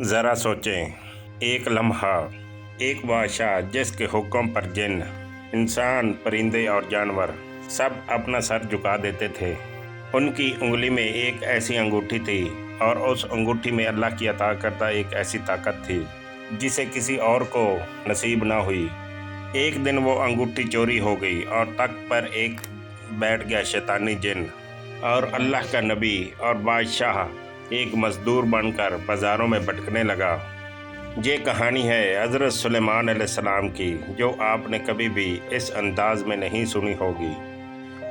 ذرا سوچیں، ایک لمحہ، ایک بادشاہ جس کے حکم پر جن، انسان، پرندے اور جانور سب اپنا سر جھکا دیتے تھے۔ ان کی انگلی میں ایک ایسی انگوٹھی تھی اور اس انگوٹھی میں اللہ کی عطا کردہ ایک ایسی طاقت تھی جسے کسی اور کو نصیب نہ ہوئی۔ ایک دن وہ انگوٹھی چوری ہو گئی اور تخت پر ایک بیٹھ گیا شیطانی جن، اور اللہ کا نبی اور بادشاہ ایک مزدور بن کر بازاروں میں بھٹکنے لگا۔ یہ کہانی ہے حضرت سلیمان علیہ السلام کی، جو آپ نے کبھی بھی اس انداز میں نہیں سنی ہوگی۔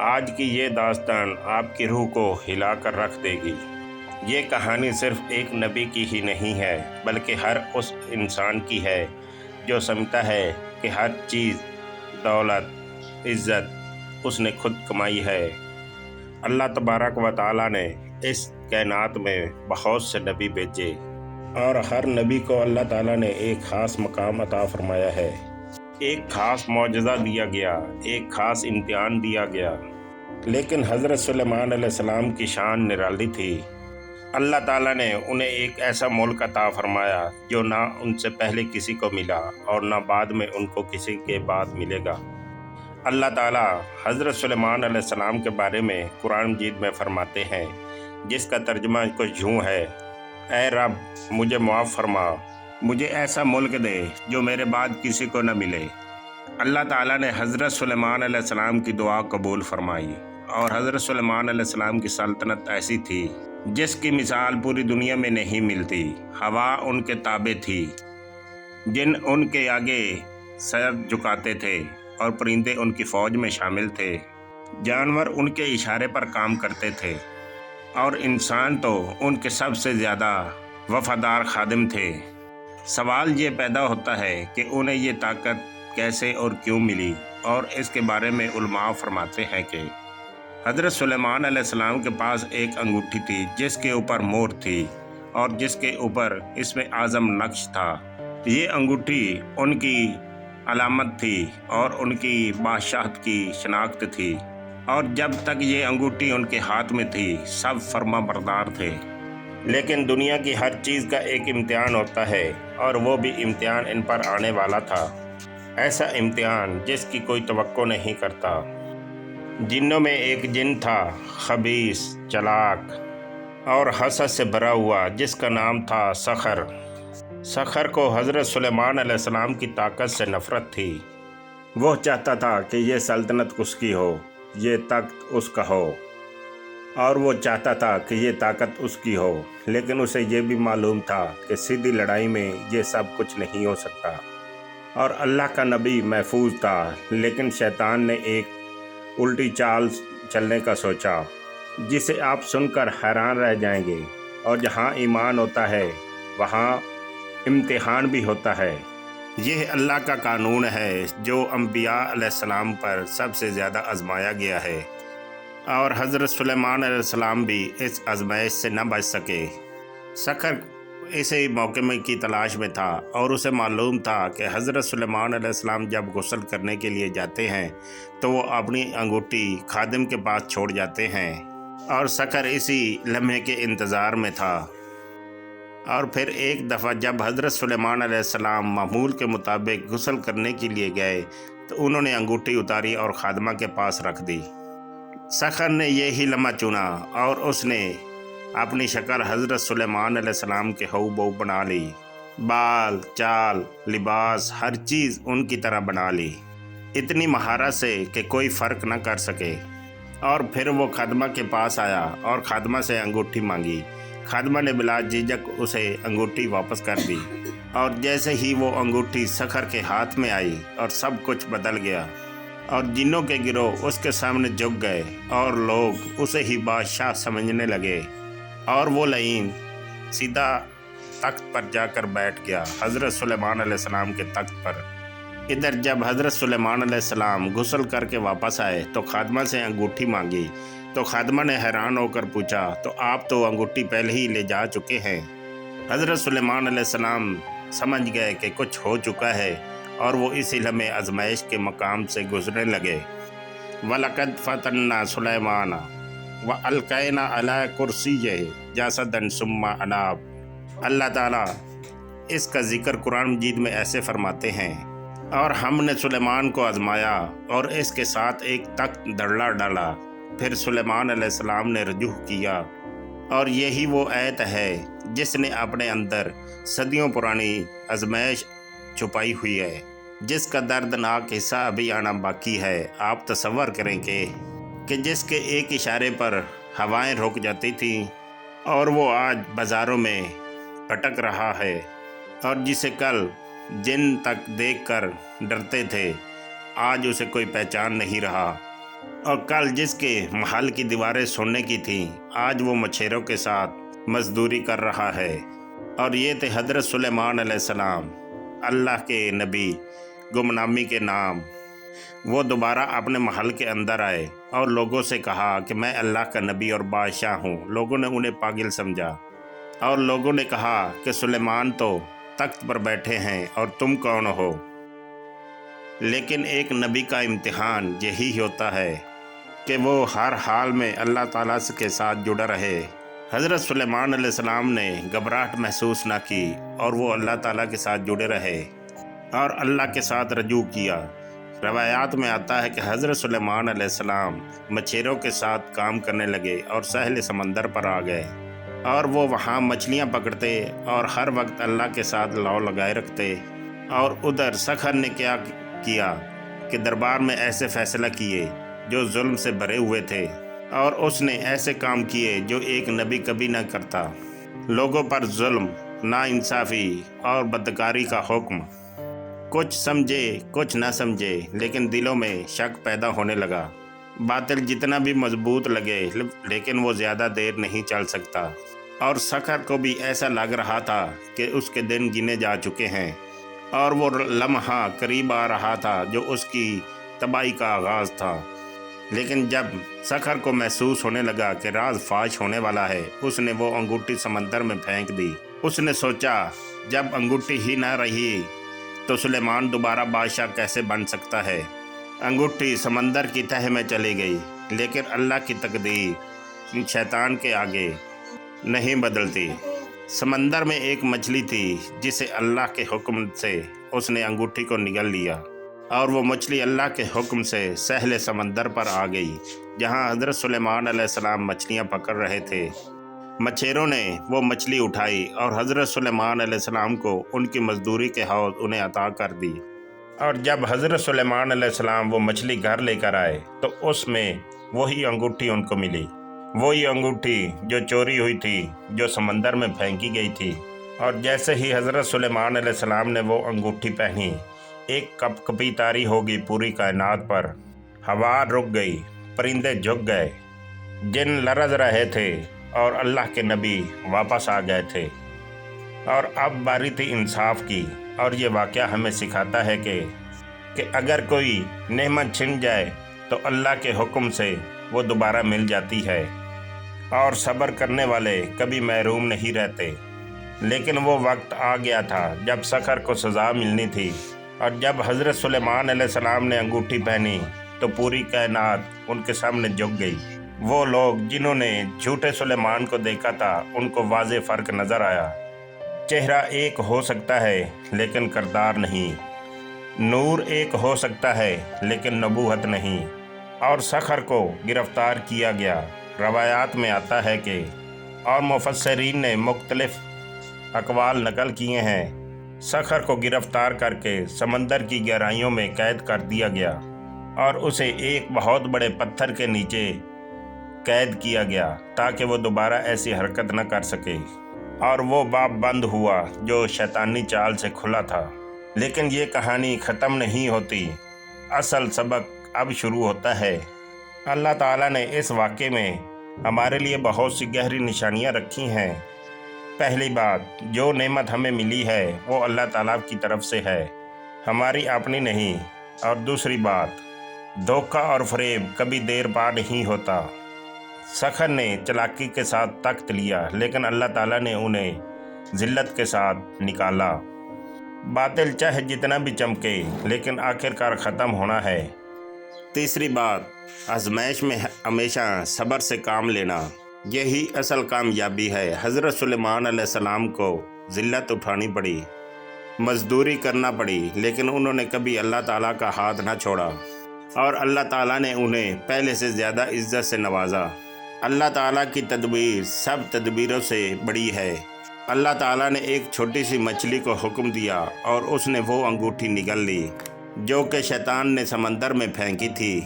آج کی یہ داستان آپ کی روح کو ہلا کر رکھ دے گی۔ یہ کہانی صرف ایک نبی کی ہی نہیں ہے، بلکہ ہر اس انسان کی ہے جو سمجھتا ہے کہ ہر چیز، دولت، عزت اس نے خود کمائی ہے۔ اللہ تبارک و تعالیٰ نے اس کائنات میں بہت سے نبی بھیجے، اور ہر نبی کو اللہ تعالیٰ نے ایک خاص مقام عطا فرمایا ہے، ایک خاص معجزہ دیا گیا، ایک خاص امتحان دیا گیا۔ لیکن حضرت سلیمان علیہ السلام کی شان نرالی تھی۔ اللہ تعالیٰ نے انہیں ایک ایسا ملک عطا فرمایا جو نہ ان سے پہلے کسی کو ملا اور نہ بعد میں ان کو کسی کے بعد ملے گا۔ اللہ تعالیٰ حضرت سلیمان علیہ السلام کے بارے میں قرآن مجید میں فرماتے ہیں، جس کا ترجمہ کچھ یوں ہے: اے رب، مجھے معاف فرما، مجھے ایسا ملک دے جو میرے بعد کسی کو نہ ملے۔ اللہ تعالیٰ نے حضرت سلیمان علیہ السلام کی دعا قبول فرمائی، اور حضرت سلیمان علیہ السلام کی سلطنت ایسی تھی جس کی مثال پوری دنیا میں نہیں ملتی۔ ہوا ان کے تابع تھی، جن ان کے آگے سر جھکاتے تھے، اور پرندے ان کی فوج میں شامل تھے۔ جانور ان کے اشارے پر کام کرتے تھے، اور انسان تو ان کے سب سے زیادہ وفادار خادم تھے۔ سوال یہ پیدا ہوتا ہے کہ انہیں یہ طاقت کیسے اور کیوں ملی، اور اس کے بارے میں علماء فرماتے ہیں کہ حضرت سلیمان علیہ السلام کے پاس ایک انگوٹھی تھی جس کے اوپر مہر تھی، اور جس کے اوپر اسم اعظم نقش تھا۔ یہ انگوٹھی ان کی علامت تھی اور ان کی بادشاہت کی شناخت تھی، اور جب تک یہ انگوٹھی ان کے ہاتھ میں تھی سب فرما بردار تھے۔ لیکن دنیا کی ہر چیز کا ایک امتحان ہوتا ہے، اور وہ بھی امتحان ان پر آنے والا تھا، ایسا امتحان جس کی کوئی توقع نہیں کرتا۔ جنوں میں ایک جن تھا، خبیث، چلاک اور حسد سے بھرا ہوا، جس کا نام تھا سخر۔ سخر کو حضرت سلیمان علیہ السلام کی طاقت سے نفرت تھی۔ وہ چاہتا تھا کہ یہ سلطنت اس کی ہو، یہ تخت اس کا ہو، اور وہ چاہتا تھا کہ یہ طاقت اس کی ہو، لیکن اسے یہ بھی معلوم تھا کہ سیدھی لڑائی میں یہ سب کچھ نہیں ہو سکتا، اور اللہ کا نبی محفوظ تھا۔ لیکن شیطان نے ایک الٹی چال چلنے کا سوچا، جسے آپ سن کر حیران رہ جائیں گے۔ اور جہاں ایمان ہوتا ہے وہاں امتحان بھی ہوتا ہے۔ یہ اللہ کا قانون ہے جو انبیاء علیہ السلام پر سب سے زیادہ آزمایا گیا ہے، اور حضرت سلیمان علیہ السلام بھی اس آزمائش سے نہ بچ سکے۔ سخر اسی موقع کی تلاش میں تھا، اور اسے معلوم تھا کہ حضرت سلیمان علیہ السلام جب غسل کرنے کے لیے جاتے ہیں تو وہ اپنی انگوٹھی خادم کے پاس چھوڑ جاتے ہیں، اور سخر اسی لمحے کے انتظار میں تھا۔ اور پھر ایک دفعہ جب حضرت سلیمان علیہ السلام معمول کے مطابق غسل کرنے کے لیے گئے تو انہوں نے انگوٹھی اتاری اور خادمہ کے پاس رکھ دی۔ سخر نے یہی لمحہ چنا، اور اس نے اپنی شکل حضرت سلیمان علیہ السلام کے ہو بہو بنا لی، بال، چال، لباس، ہر چیز ان کی طرح بنا لی، اتنی مہارت سے کہ کوئی فرق نہ کر سکے۔ اور پھر وہ خادمہ کے پاس آیا اور خادمہ سے انگوٹھی مانگی۔ خادمہ نے بلا جھجک اسے انگوٹھی واپس کر دی، اور جیسے ہی وہ انگوٹھی سخر کے ہاتھ میں آئی اور سب کچھ بدل گیا، اور جنوں کے گروہ اس کے سامنے جھک گئے، اور لوگ اسے ہی بادشاہ سمجھنے لگے، اور وہ لعین سیدھا تخت پر جا کر بیٹھ گیا، حضرت سلیمان علیہ السلام کے تخت پر۔ ادھر جب حضرت سلیمان علیہ السلام غسل کر کے واپس آئے تو خادمہ سے انگوٹھی مانگی، تو خادمہ نے حیران ہو کر پوچھا، تو آپ تو انگوٹھی پہلے ہی لے جا چکے ہیں۔ حضرت سلیمان علیہ السلام سمجھ گئے کہ کچھ ہو چکا ہے، اور وہ اسی لمحے آزمائش کے مقام سے گزرنے لگے۔ وَلَقَدْ فَتَنَّا سُلَيْمَانَ وَأَلْقَيْنَا عَلَىٰ كُرْسِيِّهِ جَسَدًا ثُمَّ أَنَابَ۔ اللہ تعالیٰ اس کا ذکر قرآن مجید میں ایسے فرماتے ہیں، اور ہم نے سلیمان کو آزمایا اور اس کے ساتھ ایک تخت دھڑلا ڈالا، پھر سلیمان علیہ السلام نے رجوع کیا، اور یہی وہ آیت ہے جس نے اپنے اندر صدیوں پرانی آزمائش چھپائی ہوئی ہے، جس کا دردناک حصہ ابھی آنا باقی ہے۔ آپ تصور کریں کہ جس کے ایک اشارے پر ہوائیں رک جاتی تھیں اور وہ آج بازاروں میں بھٹک رہا ہے، اور جسے کل جن تک دیکھ کر ڈرتے تھے آج اسے کوئی پہچان نہیں رہا، اور کل جس کے محل کی دیواریں سونے کی تھیں آج وہ مچھیروں کے ساتھ مزدوری کر رہا ہے۔ اور یہ تھے حضرت سلیمان علیہ السلام، اللہ کے نبی، گمنامی کے نام۔ وہ دوبارہ اپنے محل کے اندر آئے اور لوگوں سے کہا کہ میں اللہ کا نبی اور بادشاہ ہوں۔ لوگوں نے انہیں پاگل سمجھا، اور لوگوں نے کہا کہ سلیمان تو تخت پر بیٹھے ہیں اور تم کون ہو؟ لیکن ایک نبی کا امتحان یہی ہوتا ہے کہ وہ ہر حال میں اللہ تعالیٰ کے ساتھ جڑا رہے۔ حضرت سلیمان علیہ السلام نے گھبراہٹ محسوس نہ کی، اور وہ اللہ تعالیٰ کے ساتھ جڑے رہے اور اللہ کے ساتھ رجوع کیا۔ روایات میں آتا ہے کہ حضرت سلیمان علیہ السلام مچھیروں کے ساتھ کام کرنے لگے اور ساحل سمندر پر آ گئے، اور وہ وہاں مچھلیاں پکڑتے اور ہر وقت اللہ کے ساتھ لو لگائے رکھتے۔ اور ادھر سخر نے کیا کیا کہ دربار میں ایسے فیصلہ کیے جو ظلم سے بھرے ہوئے تھے، اور اس نے ایسے کام کیے جو ایک نبی کبھی نہ کرتا۔ لوگوں پر ظلم، ناانصافی اور بدکاری کا حکم۔ کچھ سمجھے کچھ نہ سمجھے، لیکن دلوں میں شک پیدا ہونے لگا۔ باطل جتنا بھی مضبوط لگے لیکن وہ زیادہ دیر نہیں چل سکتا، اور سخر کو بھی ایسا لگ رہا تھا کہ اس کے دن گنے جا چکے ہیں، اور وہ لمحہ قریب آ رہا تھا جو اس کی تباہی کا آغاز تھا۔ لیکن جب سخر کو محسوس ہونے لگا کہ راز فاش ہونے والا ہے، اس نے وہ انگوٹھی سمندر میں پھینک دی۔ اس نے سوچا جب انگوٹھی ہی نہ رہی تو سلیمان دوبارہ بادشاہ کیسے بن سکتا ہے؟ انگوٹھی سمندر کی تہہ میں چلی گئی، لیکن اللہ کی تقدیر شیطان کے آگے نہیں بدلتی۔ سمندر میں ایک مچھلی تھی جسے اللہ کے حکم سے اس نے انگوٹھی کو نگل لیا، اور وہ مچھلی اللہ کے حکم سے ساحل سمندر پر آ گئی جہاں حضرت سلیمان علیہ السلام مچھلیاں پکڑ رہے تھے۔ مچھیروں نے وہ مچھلی اٹھائی اور حضرت سلیمان علیہ السلام کو ان کی مزدوری کے حوض انہیں عطا کر دی۔ اور جب حضرت سلیمان علیہ السلام وہ مچھلی گھر لے کر آئے تو اس میں وہی انگوٹھی ان کو ملی، وہی انگوٹھی جو چوری ہوئی تھی، جو سمندر میں پھینکی گئی تھی۔ اور جیسے ہی حضرت سلیمان علیہ السلام نے وہ انگوٹھی پہنی، ایک کپ کپی طاری ہوگی پوری کائنات پر، ہوا رک گئی، پرندے جھک گئے، جن لرز رہے تھے، اور اللہ کے نبی واپس آ گئے تھے۔ اور اب باری تھی انصاف کی، اور یہ واقعہ ہمیں سکھاتا ہے کہ اگر کوئی نعمت چھن جائے تو اللہ کے حکم سے وہ دوبارہ مل جاتی ہے، اور صبر کرنے والے کبھی محروم نہیں رہتے۔ لیکن وہ وقت آ گیا تھا جب سخر کو سزا ملنی تھی، اور جب حضرت سلیمان علیہ السلام نے انگوٹھی پہنی تو پوری کائنات ان کے سامنے جھک گئی۔ وہ لوگ جنہوں نے جھوٹے سلیمان کو دیکھا تھا ان کو واضح فرق نظر آیا۔ چہرہ ایک ہو سکتا ہے لیکن کردار نہیں، نور ایک ہو سکتا ہے لیکن نبوت نہیں۔ اور سخر کو گرفتار کیا گیا۔ روایات میں آتا ہے کہ اور مفسرین نے مختلف اقوال نقل کیے ہیں، سخر کو گرفتار کر کے سمندر کی گہرائیوں میں قید کر دیا گیا، اور اسے ایک بہت بڑے پتھر کے نیچے قید کیا گیا تاکہ وہ دوبارہ ایسی حرکت نہ کر سکے، اور وہ باب بند ہوا جو شیطانی چال سے کھلا تھا۔ لیکن یہ کہانی ختم نہیں ہوتی، اصل سبق اب شروع ہوتا ہے۔ اللہ تعالیٰ نے اس واقعے میں ہمارے لیے بہت سی گہری نشانیاں رکھی ہیں۔ پہلی بات، جو نعمت ہمیں ملی ہے وہ اللہ تعالیٰ کی طرف سے ہے، ہماری اپنی نہیں۔ اور دوسری بات، دھوکہ اور فریب کبھی دیر پا نہیں ہوتا۔ سخر نے چالاکی کے ساتھ تخت لیا، لیکن اللہ تعالیٰ نے انہیں ذلت کے ساتھ نکالا۔ باطل چاہے جتنا بھی چمکے لیکن آخرکار ختم ہونا ہے۔ تیسری بات، آزمائش میں ہمیشہ صبر سے کام لینا، یہی اصل کامیابی ہے۔ حضرت سلیمان علیہ السلام کو ذلت اٹھانی پڑی، مزدوری کرنا پڑی، لیکن انہوں نے کبھی اللہ تعالیٰ کا ہاتھ نہ چھوڑا اور اللہ تعالیٰ نے انہیں پہلے سے زیادہ عزت سے نوازا۔ اللہ تعالیٰ کی تدبیر سب تدبیروں سے بڑی ہے۔ اللہ تعالیٰ نے ایک چھوٹی سی مچھلی کو حکم دیا اور اس نے وہ انگوٹھی نگل لی جو کہ شیطان نے سمندر میں پھینکی تھی۔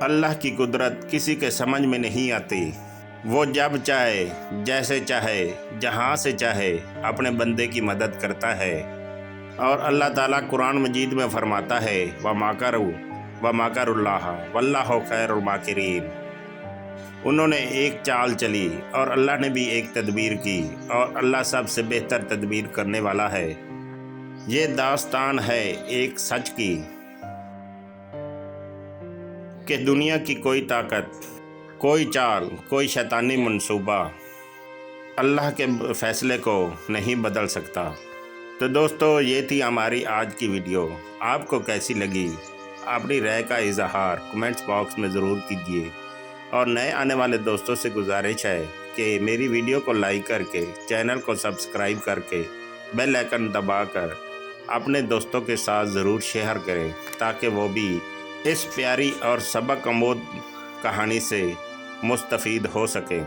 اللہ کی قدرت کسی کے سمجھ میں نہیں آتی۔ وہ جب چاہے، جیسے چاہے، جہاں سے چاہے اپنے بندے کی مدد کرتا ہے۔ اور اللہ تعالیٰ قرآن مجید میں فرماتا ہے وَمَكَرُوا وَمَكَرُ اللَّهُ وَاللَّهُ خَيْرُ الْمَاكِرِينَ۔ انہوں نے ایک چال چلی اور اللہ نے بھی ایک تدبیر کی، اور اللہ سب سے بہتر تدبیر کرنے والا ہے۔ یہ داستان ہے ایک سچ کی کہ دنیا کی کوئی طاقت، کوئی چال، کوئی شیطانی منصوبہ اللہ کے فیصلے کو نہیں بدل سکتا۔ تو دوستو، یہ تھی ہماری آج کی ویڈیو۔ آپ کو کیسی لگی؟ اپنی رائے کا اظہار کمنٹس باکس میں ضرور کیجیے، اور نئے آنے والے دوستوں سے گزارش ہے کہ میری ویڈیو کو لائک کر کے، چینل کو سبسکرائب کر کے، بیل آئیکن دبا کر اپنے دوستوں کے ساتھ ضرور شیئر کریں، تاکہ وہ بھی اس پیاری اور سبق آموز کہانی سے مستفید ہو سکیں۔